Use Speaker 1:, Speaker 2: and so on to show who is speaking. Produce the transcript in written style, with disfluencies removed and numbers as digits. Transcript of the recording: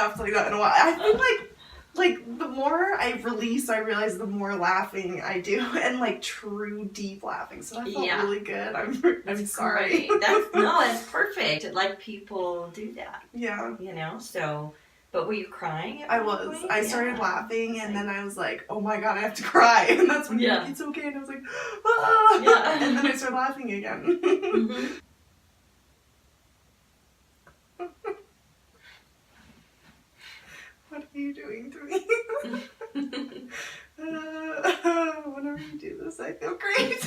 Speaker 1: laughed like that in a while. I think like the more I release, I realize the more laughing I do, and like true deep laughing. So that felt really good. I'm sorry.
Speaker 2: That's perfect. Like people do that.
Speaker 1: Yeah.
Speaker 2: You know, so. But were you crying?
Speaker 1: I was. I started laughing, and then I was like, "Oh my god, I have to cry!" And that's when you're like, "It's okay." And I was like, "Ah!"
Speaker 2: Yeah.
Speaker 1: And then I started laughing again.
Speaker 2: Mm-hmm.
Speaker 1: What are you doing to me? Whenever you do this, I feel great.